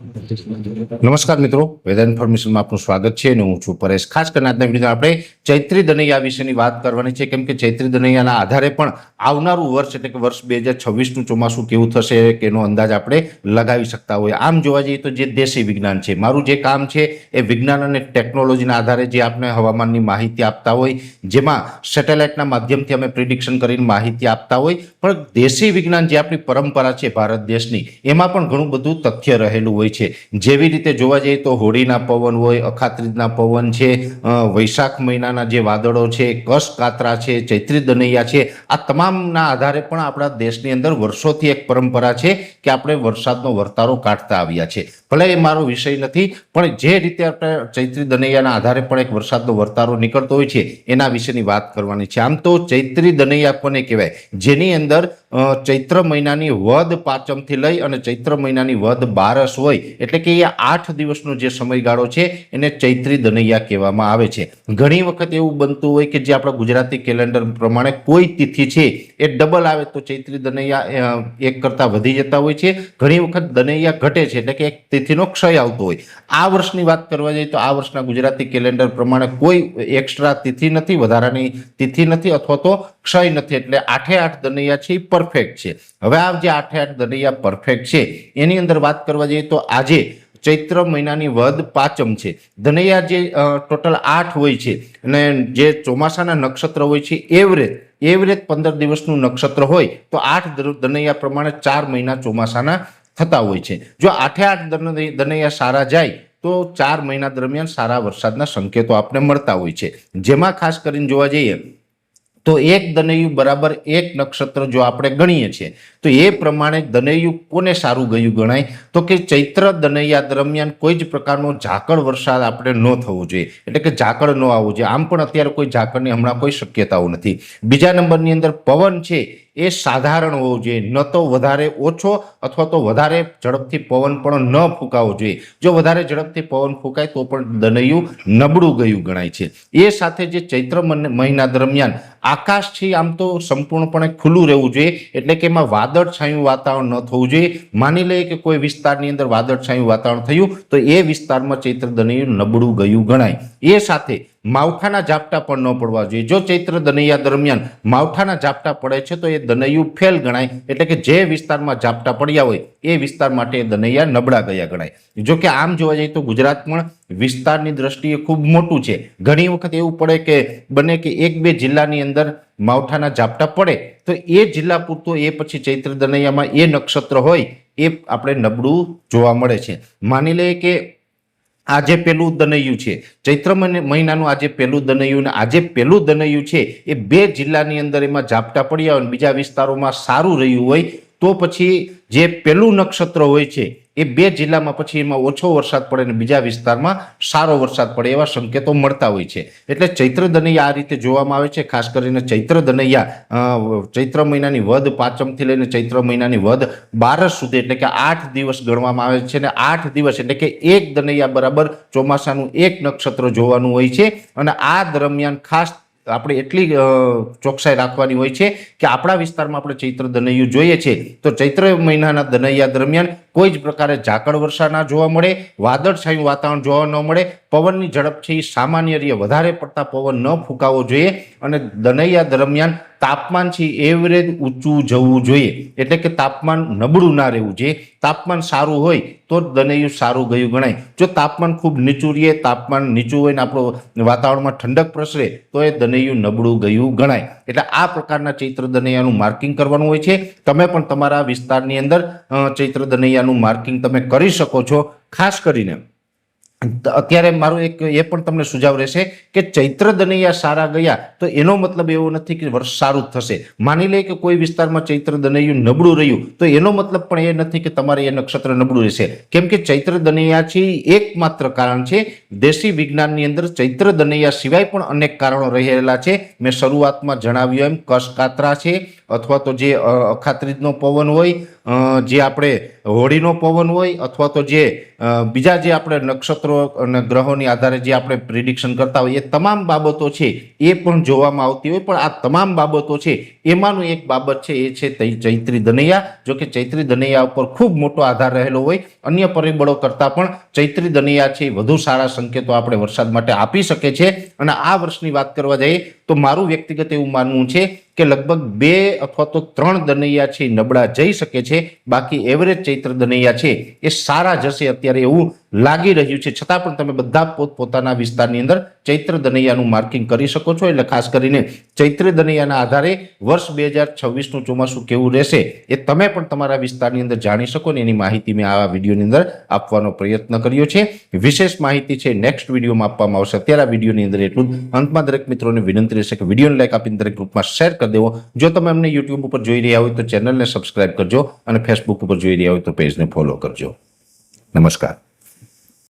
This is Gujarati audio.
નમસ્કાર મિત્રો, વેધર ઇન્ફોર્મેશનમાં આપનું સ્વાગત છે અને હું છું પરેશ। ખાસ કરીને આજના વિડીયોમાં આપણે ચૈત્રી દનૈયા વિશેની વાત કરવાની છે, કેમ કે ચૈત્રી દનૈયાના આધારે પણ આવનારું વર્ષ એટલે કે વર્ષ 2026નું ચોમાસું કેવું થશે એનો અંદાજ આપણે લગાવી શકતા હોય। આમ જોવા જઈએ તો જે દેશી વિજ્ઞાન છે, મારું જે કામ છે એ વિજ્ઞાન અને ટેકનોલોજીના આધારે જે આપણે હવામાનની માહિતી આપતા હોય, જેમાં સેટેલાઇટના માધ્યમથી અમે પ્રિડિક્શન કરીને માહિતી આપતા હોય, પણ દેશી વિજ્ઞાન જે આપણી પરંપરા છે ભારત દેશની, એમાં પણ ઘણું બધું તથ્ય રહેલું હોય છે। જેવી રીતે જોવા જઈએ તો હોળીના પવન હોય, અખાત્રીજના પવન છે, વૈશાખ મહિનાના જે વાદળો છે, કસ કાતરા છે, ચૈત્રી દનૈયા છે, આ તમામના આધારે પણ આપણા દેશની અંદર વર્ષોથી એક પરંપરા છે કે આપણે વરસાદનો વર્તારો કાઢતા આવ્યા છે। ભલે એ મારો વિષય નથી, પણ જે રીતે આપણે ચૈત્રી દનૈયાના આધારે પણ એક વરસાદનો વર્તારો નીકળતો હોય છે એના વિશેની વાત કરવાની છે। આમ તો ચૈત્રી દનૈયા કોને કહેવાય? જેની અંદર ચૈત્ર મહિનાની વદ પાંચમથી લઈ અને ચૈત્ર મહિનાની વદ બારસ હોય, એટલે કે એ 8 દિવસનો જે સમયગાળો છે એને ચૈત્રી દનૈયા કહેવામાં આવે છે। ઘણી વખત એવું બનતું હોય કે જે આપણા ગુજરાતી કેલેન્ડર પ્રમાણે કોઈ તિથિ છે એ ડબલ આવે તો ચૈત્રી દનૈયા એક કરતાં વધી જતા હોય છે, ઘણી વખત દનૈયા ઘટે છે, એટલે કે એક તિથિનો ક્ષય આવતો હોય। આ વર્ષની વાત કરવા જઈએ તો આ વર્ષના ગુજરાતી કેલેન્ડર પ્રમાણે કોઈ એક્સ્ટ્રા તિથિ નથી, વધારાની તિથિ નથી અથવા તો ક્ષય નથી, એટલે 8 દનૈયા છે એ પરફેક્ટ છે। હવે આ જે 8 દનૈયા પરફેક્ટ છે એની અંદર વાત કરવા જઈએ તો આજે ચૈત્ર મહિનાની વદ પાંચમ છે, દનૈયા જે ટોટલ 8 હોય છે અને જે ચોમાસાના નક્ષત્ર હોય છે એવરેજ 15 દિવસનું નક્ષત્ર હોય તો 8 દનૈયા પ્રમાણે 4 મહિના ચોમાસાના થતા હોય છે। જો 8 દનૈયા સારા જાય તો 4 મહિના દરમિયાન સારા વરસાદના સંકેતો આપણે મળતા હોય છે। જેમાં ખાસ કરીને જોવા જઈએ તો એક દનૈયું બરાબર એક નક્ષત્ર જો આપણે ગણીએ છીએ તો એ પ્રમાણે દનૈયું કોને સારું ગયું ગણાય? તો કે ચૈત્ર દનૈયા દરમિયાન કોઈ જ પ્રકારનો ઝાકળ વરસાદ આપણે ન થવો જોઈએ, એટલે કે ઝાકળ ન આવવું જોઈએ। આમ પણ અત્યારે કોઈ ઝાકળની હમણાં કોઈ શક્યતાઓ નથી। બીજા નંબરની અંદર પવન છે એ સાધારણ હોવો જોઈએ, ન તો વધારે ઓછો અથવા તો વધારે ઝડપથી પવન પણ ન ફૂંકાવો જોઈએ। જો વધારે ઝડપથી પવન ફૂંકાય તો પણ દનૈયું નબળું ગયું ગણાય છે। એ સાથે જે ચૈત્ર મહિના દરમિયાન આકાશ છે આમ તો સંપૂર્ણપણે ખુલ્લું રહેવું જોઈએ, એટલે કે એમાં વાદળછાયું વાતાવરણ ન થવું જોઈએ। માની લઈએ કે કોઈ વિસ્તારની અંદર વાદળછાયું વાતાવરણ થયું તો એ વિસ્તારમાં ચૈત્ર દનૈયું નબળું ગયું ગણાય। એ સાથે માવઠાના ઝાપટા પણ ન પડવા જોઈએ। જો ચૈત્ર દનૈયા દરમિયાન માવઠાના ઝાપટા પડે છે તો એ દનૈયું ફેલ ગણાય, એટલે કે જે વિસ્તારમાં ઝાપટા પડ્યા હોય એ વિસ્તાર માટે દનૈયા નબળા ગયા ગણાય। જો કે આમ જોવા જઈએ તો ગુજરાત પણ વિસ્તારની દ્રષ્ટિએ ખૂબ મોટું છે। ઘણી વખત એવું પડે કે બને કે 1-2 જિલ્લાની અંદર માવઠાના ઝાપટા પડે તો એ જિલ્લા પૂરતો એ પછી ચૈત્ર દનૈયામાં એ નક્ષત્ર હોય એ આપણે નબળું જોવા મળે છે। માની લઈએ કે આજે પેલું દનૈયું છે, ચૈત્ર મહિનાનું આજે પેલું દનૈયું ને આજે પેલું દનૈયું છે એ 2 જિલ્લાની અંદર એમાં ઝાપટા પડ્યા હોય, બીજા વિસ્તારોમાં સારું રહ્યું હોય તો પછી જે પેલું નક્ષત્ર હોય છે એ 2 જિલ્લામાં પછી એમાં ઓછો વરસાદ પડે અને બીજા વિસ્તારમાં સારો વરસાદ પડે એવા સંકેતો મળતા હોય છે। એટલે ચૈત્ર દનૈયા આ રીતે જોવામાં આવે છે। ખાસ કરીને ચૈત્ર દનૈયા ચૈત્ર મહિનાની વદ પાંચમથી લઈને ચૈત્ર મહિનાની વદ બારસ સુધી, એટલે કે 8 દિવસ ગણવામાં આવે છે અને 8 દિવસ એટલે કે એક દનૈયા બરાબર ચોમાસાનું એક નક્ષત્ર જોવાનું હોય છે। અને આ દરમિયાન ખાસ આપણે એટલી ચોકસાઈ રાખવાની હોય છે કે આપણા વિસ્તારમાં આપણે ચૈત્ર દનૈયું જોઈએ છે તો ચૈત્ર મહિનાના દનૈયા દરમિયાન કોઈ જ પ્રકારે ઝાકળ વર્ષા ના જોવા મળે, વાદળછાયું વાતાવરણ જોવા ન મળે, પવનની ઝડપ છે એ સામાન્ય રીતે વધારે પડતા પવન ન ફૂંકાવો જોઈએ અને દનૈયા દરમિયાન તાપમાન છે એવરેજ ઊંચું જવું જોઈએ, એટલે કે તાપમાન નબળું ના રહેવું જોઈએ। તાપમાન સારું હોય તો દનૈયું સારું ગયું ગણાય। જો તાપમાન ખૂબ નીચું રહે, તાપમાન નીચું હોય ને આપણું વાતાવરણમાં ઠંડક પ્રસરે તો એ દનૈયું નબળું ગયું ગણાય। એટલે આ પ્રકારના ચૈત્ર દનૈયાનું માર્કિંગ કરવાનું હોય છે। તમે પણ તમારા વિસ્તારની અંદર ચૈત્ર દનૈયાનું માર્કિંગ તમે કરી શકો છો। ખાસ કરીને અત્યારે મારું એક એ પણ તમને સુઝાવ રહેશે કે ચૈત્ર દનૈયા સારા ગયા તો એનો મતલબ એવો નથી કે વર્ષ સારું જ થશે। માની લઈએ કે કોઈ વિસ્તારમાં ચૈત્ર દનૈયું નબળું રહ્યું તો એનો મતલબ પણ એ નથી કે તમારે એ નક્ષત્ર નબળું રહેશે, કેમ કે ચૈત્ર દનૈયા છે એકમાત્ર કારણ છે। દેશી વિજ્ઞાનની અંદર ચૈત્ર દનૈયા સિવાય પણ અનેક કારણો રહેલા છે। મેં શરૂઆતમાં જણાવ્યું એમ કસ કાતરા છે અથવા તો જે અખાત્રીજનો પવન હોય, જે આપણે હોળીનો પવન હોય અથવા તો જે બીજા જે આપણે નક્ષત્રો અને ગ્રહોની આધારે જે આપણે પ્રિડિક્શન કરતા હોય એ તમામ બાબતો છે એ પણ જોવામાં આવતી હોય. પણ આ તમામ બાબતો છે એમાંનું એક બાબત છે એ છે ચૈત્રી દનૈયા. જો કે ચૈત્રી દનૈયા ઉપર ખૂબ મોટો આધાર રહેલો હોય. અન્ય પરિબળો કરતાં પણ ચૈત્રી દનૈયા છે વધુ સારા સંકેતો આપણે વરસાદ માટે આપી શકે છે. અને આ વર્ષની વાત કરવા જઈએ તો મારું વ્યક્તિગત એવું માનવું છે કે લગભગ 2 અથવા તો 3 દનૈયા છે નબળા જઈ શકે છે. બાકી એવરેજ ચૈત્ર દનૈયા છે એ સારા જશે અત્યારે એવું લાગી રહ્યું છે. છતાં પણ તમે બધા પોતાના વિસ્તારની અંદર ચૈત્ર દનૈયાનું માર્કિંગ કરી શકો છો. એટલે ખાસ કરીને ચૈત્ર દનૈયાના આધારે વર્ષ 2026નું ચોમાસું કેવું રહેશે એ તમે પણ તમારા વિસ્તારની અંદર જાણી શકો ને એની માહિતી મેં આ વિડીયોની અંદર આપવાનો પ્રયત્ન કર્યો છે. વિશેષ માહિતી છે નેક્સ્ટ વિડીયોમાં આપવામાં આવશે. અત્યારે આ વિડીયોની અંદર એટલું જ. અંતમાં દરેક મિત્રોને વિનંતી રહેશે કે વિડીયોને લાઈક આપીને દરેક ગ્રુપમાં શેર કરી દેવો. જો તમે અમને યુટ્યુબ ઉપર જોઈ રહ્યા હોય તો ચેનલને સબસ્ક્રાઇબ કરજો અને ફેસબુક ઉપર જોઈ રહ્યા હોય તો પેજને ફોલો કરજો. નમસ્કાર.